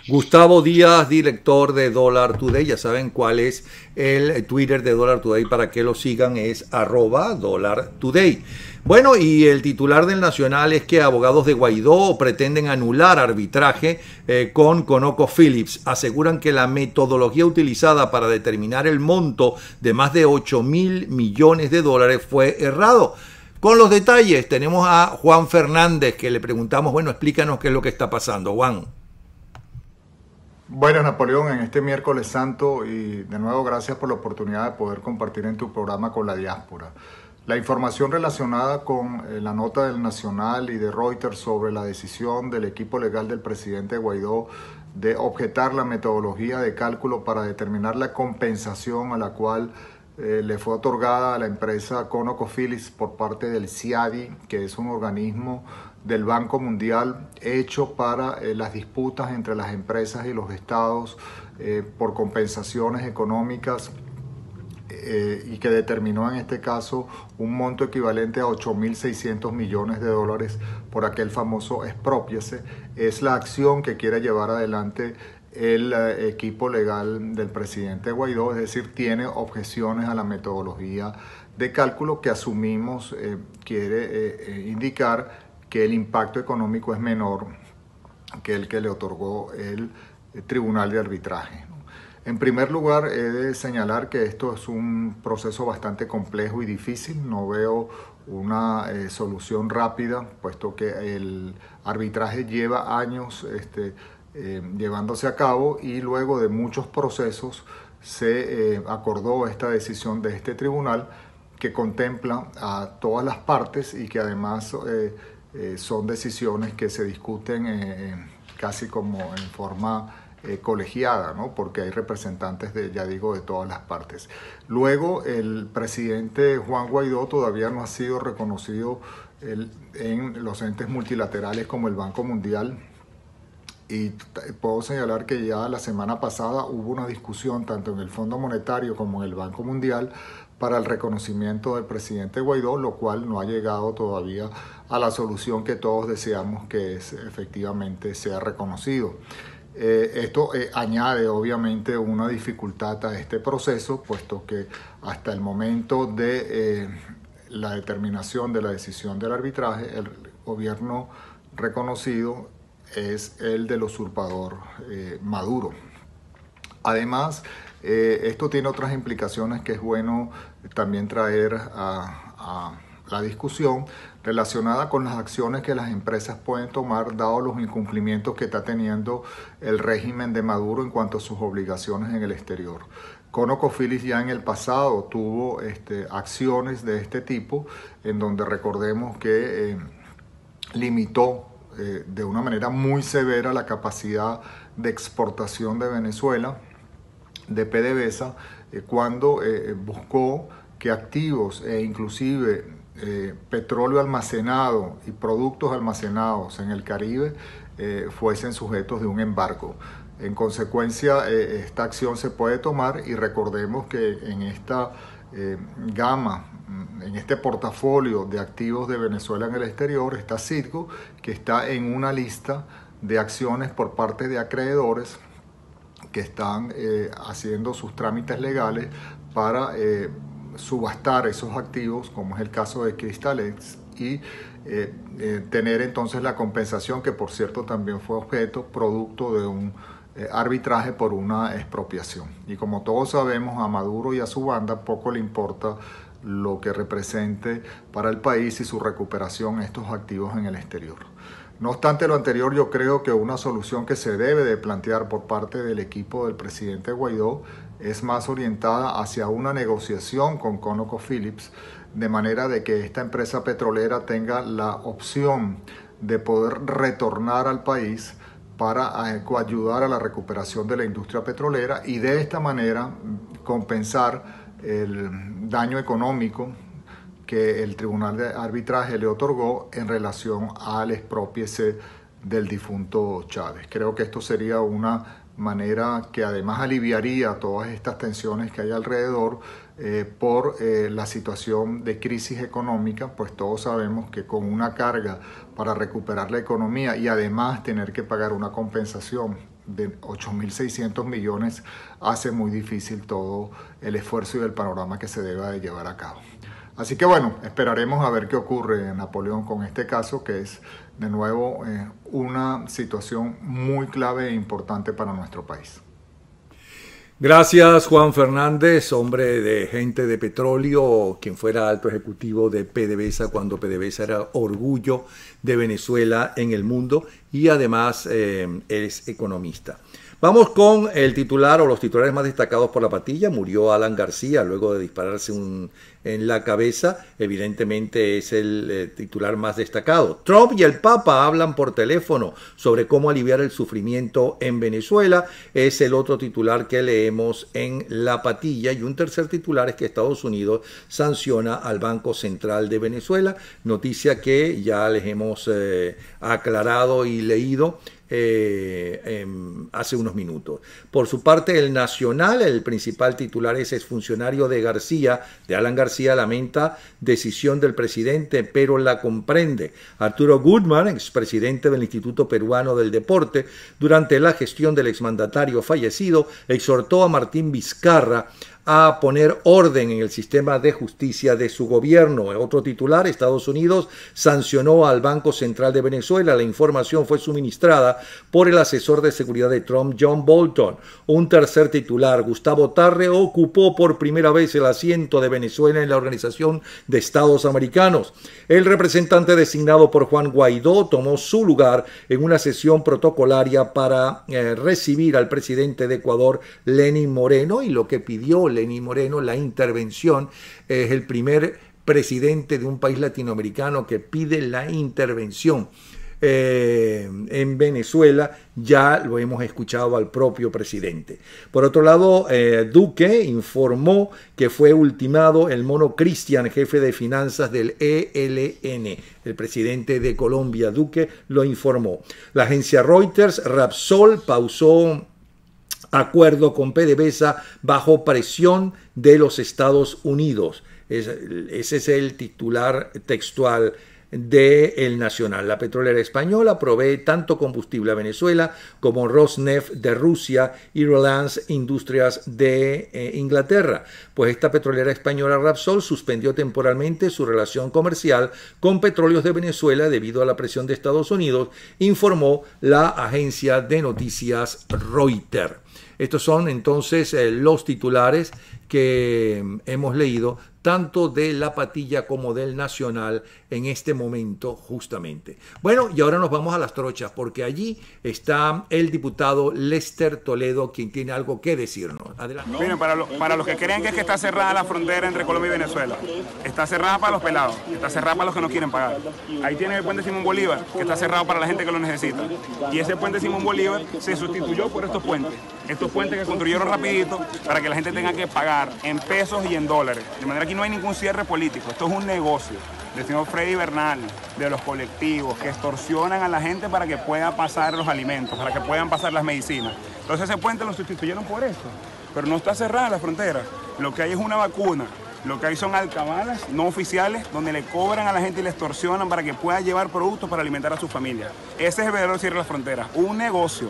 Gustavo Díaz, director de Dollar Today. Ya saben cuál es el Twitter de Dollar Today para que lo sigan, es @Dollar Today. Bueno, y el titular del Nacional es que abogados de Guaidó pretenden anular arbitraje con ConocoPhillips. Aseguran que la metodología utilizada para determinar el monto de más de 8.000 millones de dólares fue errado. Con los detalles tenemos a Juan Fernández, que le preguntamos, bueno, explícanos qué es lo que está pasando, Juan. Buenas, Napoleón, en este miércoles santo, y de nuevo gracias por la oportunidad de poder compartir en tu programa con la diáspora. La información relacionada con la nota del Nacional y de Reuters sobre la decisión del equipo legal del presidente Guaidó de objetar la metodología de cálculo para determinar la compensación a la cual le fue otorgada a la empresa ConocoPhillips por parte del CIADI, que es un organismo del Banco Mundial hecho para las disputas entre las empresas y los estados por compensaciones económicas, y que determinó en este caso un monto equivalente a 8.600 millones de dólares por aquel famoso exprópiese. Es la acción que quiere llevar adelante el equipo legal del presidente Guaidó, es decir, tiene objeciones a la metodología de cálculo que asumimos quiere indicar que el impacto económico es menor que el que le otorgó el Tribunal de Arbitraje. En primer lugar, he de señalar que esto es un proceso bastante complejo y difícil. No veo una solución rápida, puesto que el arbitraje lleva años llevándose a cabo, y luego de muchos procesos se acordó esta decisión de este tribunal que contempla a todas las partes y que además son decisiones que se discuten casi como en forma colegiada, ¿no? Porque hay representantes de todas las partes. Luego, el presidente Juan Guaidó todavía no ha sido reconocido en los entes multilaterales como el Banco Mundial, y puedo señalar que ya la semana pasada hubo una discusión tanto en el Fondo Monetario como en el Banco Mundial para el reconocimiento del presidente Guaidó, lo cual no ha llegado todavía a la solución que todos deseamos, que es efectivamente sea reconocido. Esto añade obviamente una dificultad a este proceso, puesto que hasta el momento de la determinación de la decisión del arbitraje, el gobierno reconocido es el del usurpador Maduro. Además, esto tiene otras implicaciones que es bueno también traer a la discusión, relacionada con las acciones que las empresas pueden tomar dado los incumplimientos que está teniendo el régimen de Maduro en cuanto a sus obligaciones en el exterior. ConocoPhillips ya en el pasado tuvo acciones de este tipo, en donde recordemos que limitó de una manera muy severa la capacidad de exportación de Venezuela, de PDVSA, cuando buscó que activos e inclusive petróleo almacenado y productos almacenados en el Caribe fuesen sujetos de un embargo. En consecuencia, esta acción se puede tomar, y recordemos que en esta gama, en este portafolio de activos de Venezuela en el exterior, está Citgo, que está en una lista de acciones por parte de acreedores que están haciendo sus trámites legales para subastar esos activos, como es el caso de Cristalex, y tener entonces la compensación, que por cierto también fue objeto producto de un arbitraje por una expropiación. Y como todos sabemos, a Maduro y a su banda poco le importa lo que represente para el país y su recuperación estos activos en el exterior. No obstante lo anterior, yo creo que una solución que se debe de plantear por parte del equipo del presidente Guaidó es más orientada hacia una negociación con ConocoPhillips, de manera de que esta empresa petrolera tenga la opción de poder retornar al país para ayudar a la recuperación de la industria petrolera, y de esta manera compensar el daño económico que el Tribunal de Arbitraje le otorgó en relación al expropiese del difunto Chávez. Creo que esto sería una manera que además aliviaría todas estas tensiones que hay alrededor por la situación de crisis económica, pues todos sabemos que con una carga para recuperar la economía y además tener que pagar una compensación de 8.600 millones hace muy difícil todo el esfuerzo y el panorama que se deba de llevar a cabo. Así que bueno, esperaremos a ver qué ocurre, Napoleón, con este caso, que es de nuevo una situación muy clave e importante para nuestro país. Gracias, Juan Fernández, hombre de Gente de Petróleo, quien fuera alto ejecutivo de PDVSA cuando PDVSA era orgullo de Venezuela en el mundo y además es economista. Vamos con el titular o los titulares más destacados por la patilla. Murió Alan García luego de dispararse en la cabeza. Evidentemente es el titular más destacado. Trump y el Papa hablan por teléfono sobre cómo aliviar el sufrimiento en Venezuela. Es el otro titular que leemos en la patilla. Y un tercer titular es que Estados Unidos sanciona al Banco Central de Venezuela. Noticia que ya les hemos aclarado y leído hace unos minutos. Por su parte, el Nacional, el principal titular es exfuncionario de García, de Alan García, lamenta decisión del presidente, pero la comprende. Arturo Goodman, expresidente del Instituto Peruano del Deporte, durante la gestión del exmandatario fallecido, exhortó a Martín Vizcarra a poner orden en el sistema de justicia de su gobierno. Otro titular, Estados Unidos sancionó al Banco Central de Venezuela. La información fue suministrada por el asesor de seguridad de Trump, John Bolton. Un tercer titular, Gustavo Tarre ocupó por primera vez el asiento de Venezuela en la Organización de Estados Americanos. El representante designado por Juan Guaidó tomó su lugar en una sesión protocolaria para recibir al presidente de Ecuador, Lenín Moreno, y lo que pidió Lenín Moreno, la intervención, es el primer presidente de un país latinoamericano que pide la intervención en Venezuela. Ya lo hemos escuchado al propio presidente. Por otro lado, Duque informó que fue ultimado el mono Cristian, jefe de finanzas del ELN. El presidente de Colombia, Duque, lo informó. La agencia Reuters, Repsol pausó acuerdo con PDVSA bajo presión de los Estados Unidos. Ese es el titular textual de El Nacional. La petrolera española provee tanto combustible a Venezuela como Rosneft de Rusia y Reliance Industrias de Inglaterra. Pues esta petrolera española Repsol suspendió temporalmente su relación comercial con Petróleos de Venezuela debido a la presión de Estados Unidos, informó la agencia de noticias Reuters. Estos son entonces los titulares que hemos leído tanto de la patilla como del Nacional en este momento justamente. Bueno, y ahora nos vamos a las trochas, porque allí está el diputado Lester Toledo, quien tiene algo que decirnos. Adelante. Miren, para los que creen que es que está cerrada la frontera entre Colombia y Venezuela, está cerrada para los pelados, está cerrada para los que no quieren pagar. Ahí tienen el puente Simón Bolívar, que está cerrado para la gente que lo necesita. Y ese puente Simón Bolívar se sustituyó por estos puentes que construyeron rapidito para que la gente tenga que pagar en pesos y en dólares. De manera que no hay ningún cierre político, esto es un negocio del señor Freddy Bernal, de los colectivos que extorsionan a la gente para que puedan pasar los alimentos, para que puedan pasar las medicinas. Entonces ese puente lo sustituyeron por esto, pero no está cerrada la frontera. Lo que hay es una vacuna, lo que hay son alcabalas no oficiales donde le cobran a la gente y le extorsionan para que pueda llevar productos para alimentar a su familia. Ese es el verdadero cierre de la frontera, un negocio.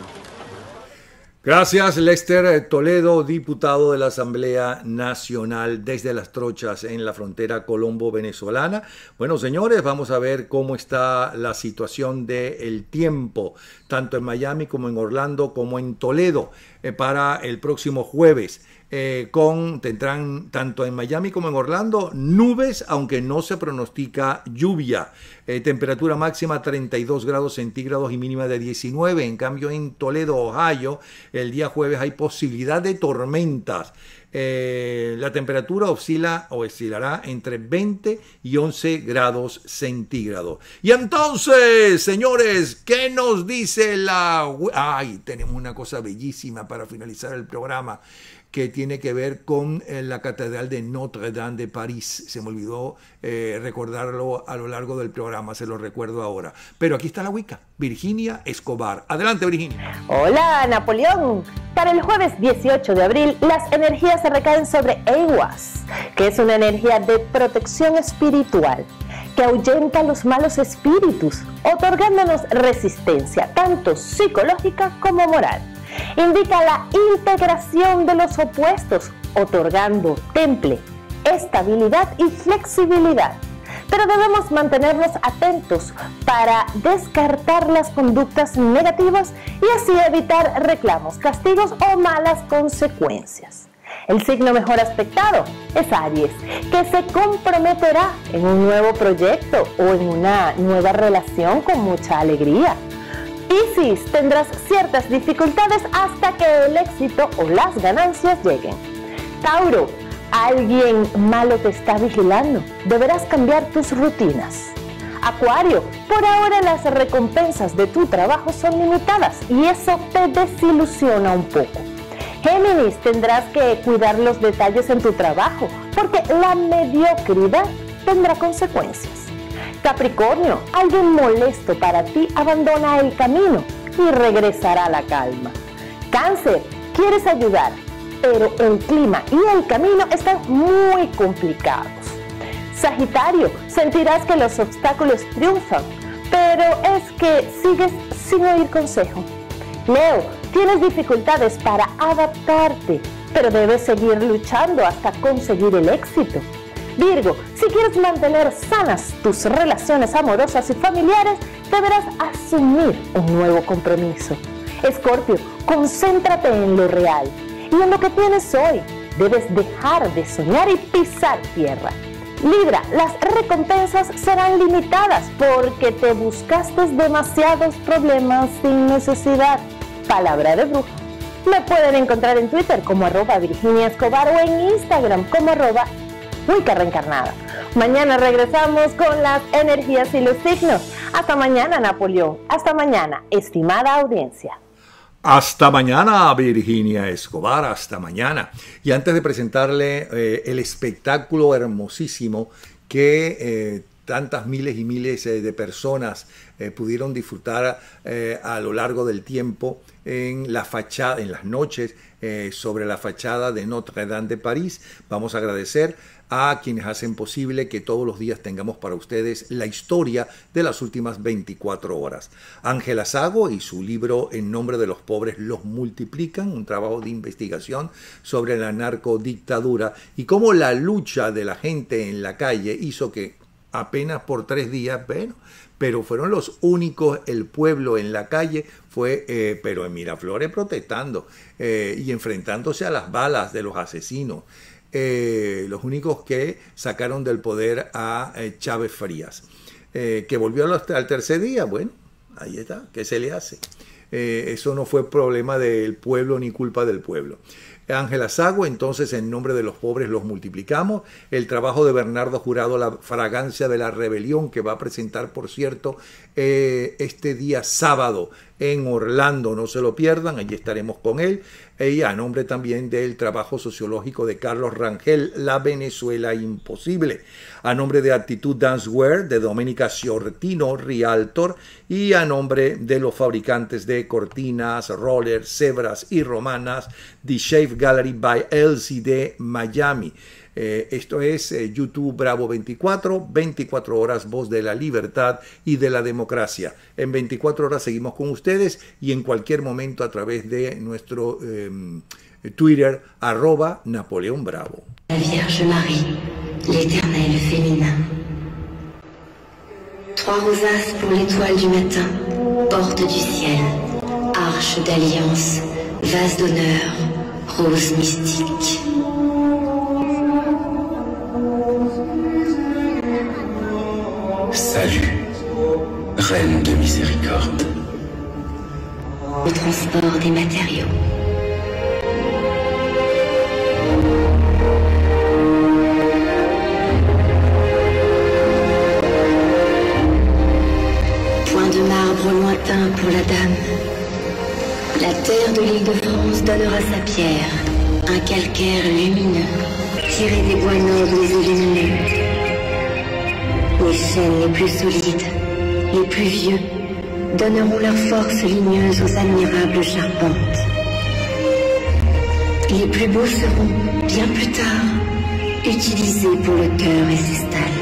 Gracias, Lester Toledo, diputado de la Asamblea Nacional desde Las Trochas en la frontera colombo-venezolana. Bueno, señores, vamos a ver cómo está la situación del tiempo, tanto en Miami como en Orlando como en Toledo, para el próximo jueves. Tendrán tanto en Miami como en Orlando nubes, aunque no se pronostica lluvia. Temperatura máxima 32 grados centígrados y mínima de 19. En cambio, en Toledo, Ohio, el día jueves hay posibilidad de tormentas. La temperatura oscilará entre 20 y 11 grados centígrados. Y entonces, señores, ¿qué nos dice la... tenemos una cosa bellísima para finalizar el programa, que tiene que ver con la Catedral de Notre Dame de París. Se me olvidó recordarlo a lo largo del programa, se lo recuerdo ahora. Pero aquí está la Wicca, Virginia Escobar. Adelante, Virginia. Hola, Napoleón. Para el jueves 18 de abril, las energías se recaen sobre Aiwass, que es una energía de protección espiritual que ahuyenta los malos espíritus, otorgándonos resistencia tanto psicológica como moral. indica la integración de los opuestos, otorgando temple, estabilidad y flexibilidad. Pero debemos mantenernos atentos para descartar las conductas negativas y así evitar reclamos, castigos o malas consecuencias. El signo mejor aspectado es Aries, que se comprometerá en un nuevo proyecto o en una nueva relación con mucha alegría. Piscis, tendrás ciertas dificultades hasta que el éxito o las ganancias lleguen. Tauro, alguien malo te está vigilando, deberás cambiar tus rutinas. Acuario, por ahora las recompensas de tu trabajo son limitadas y eso te desilusiona un poco. Géminis, tendrás que cuidar los detalles en tu trabajo porque la mediocridad tendrá consecuencias. Capricornio, alguien molesto para ti abandona el camino y regresará a la calma. Cáncer, quieres ayudar, pero el clima y el camino están muy complicados. Sagitario, sentirás que los obstáculos triunfan, pero es que sigues sin oír consejo. Leo, tienes dificultades para adaptarte, pero debes seguir luchando hasta conseguir el éxito. Virgo, si quieres mantener sanas tus relaciones amorosas y familiares, deberás asumir un nuevo compromiso. Escorpio, concéntrate en lo real y en lo que tienes hoy. Debes dejar de soñar y pisar tierra. Libra, las recompensas serán limitadas porque te buscaste demasiados problemas sin necesidad. Palabra de bruja. Me pueden encontrar en Twitter como @VirginiaEscobar o en Instagram como @WiccaReencarnada. Mañana regresamos con las energías y los signos. Hasta mañana, Napoleón. Hasta mañana, estimada audiencia. Hasta mañana, Virginia Escobar, hasta mañana. Y antes de presentarle el espectáculo hermosísimo que tantas miles y miles de personas pudieron disfrutar a lo largo del tiempo en la fachada, en las noches sobre la fachada de Notre Dame de París, vamos a agradecer a quienes hacen posible que todos los días tengamos para ustedes la historia de las últimas 24 horas. Ángela Sago y su libro En nombre de los pobres los multiplican, un trabajo de investigación sobre la narcodictadura y cómo la lucha de la gente en la calle hizo que apenas por 3 días, bueno, pero fueron los únicos, el pueblo en la calle fue, pero en Miraflores protestando y enfrentándose a las balas de los asesinos. Los únicos que sacaron del poder a Chávez Frías, que volvió al tercer día. Bueno, ahí está, ¿qué se le hace? Eso no fue problema del pueblo ni culpa del pueblo. Ángela Sago, entonces, En nombre de los pobres los multiplicamos. El trabajo de Bernardo Jurado, La fragancia de la rebelión, que va a presentar, por cierto, este día sábado en Orlando, no se lo pierdan, allí estaremos con él. Y a nombre también del trabajo sociológico de Carlos Rangel, La Venezuela Imposible. A nombre de Actitud Dancewear, de Doménica Ciortino, Rialtor. Y a nombre de los fabricantes de cortinas, rollers, cebras y romanas, The Shave Gallery by Elsie de Miami. Esto es YouTube Bravo 24, 24 horas, voz de la libertad y de la democracia. En 24 horas seguimos con ustedes y en cualquier momento a través de nuestro Twitter, @Napoleón Bravo. La Vierge Marie, l'éternel féminin. 3 rosaces pour l'étoile du matin, porte du ciel, arche d'alliance, vase d'honneur, rose mystique. Salut, reine de miséricorde. Le transport des matériaux. Point de marbre lointain pour la dame. La terre de l'Île-de-France donnera sa pierre, un calcaire lumineux, tiré des bois nobles et illuminés. Les chênes les plus solides, les plus vieux, donneront leur force ligneuse aux admirables charpentes. Les plus beaux seront, bien plus tard, utilisés pour le cœur et ses stalles.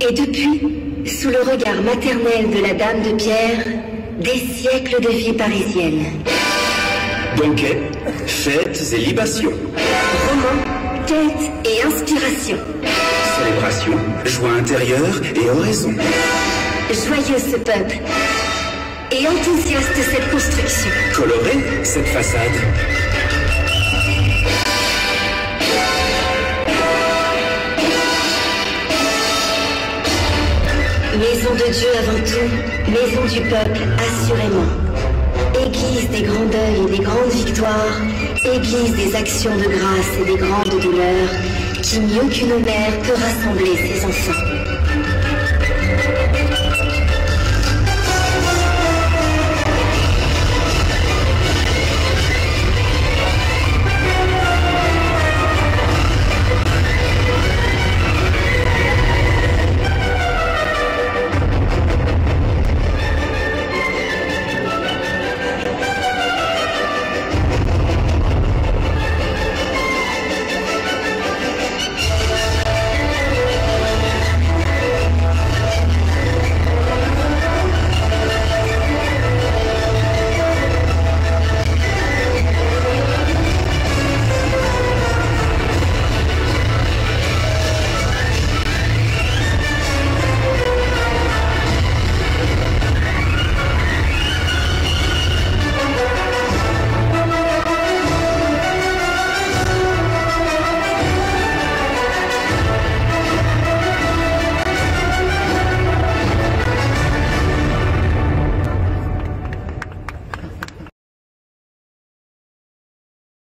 Et depuis, sous le regard maternel de la Dame de Pierre, des siècles de vie parisienne. Banquets, fêtes et libations. Romans, quêtes et inspiration. Célébration, joie intérieure et oraison. Joyeux ce peuple. Et enthousiaste cette construction. Colorée cette façade. Maison de Dieu avant tout, maison du peuple assurément. Église des grands deuils et des grandes victoires, église des actions de grâce et des grandes douleurs, qui mieux qu'une mère peut rassembler ses enfants.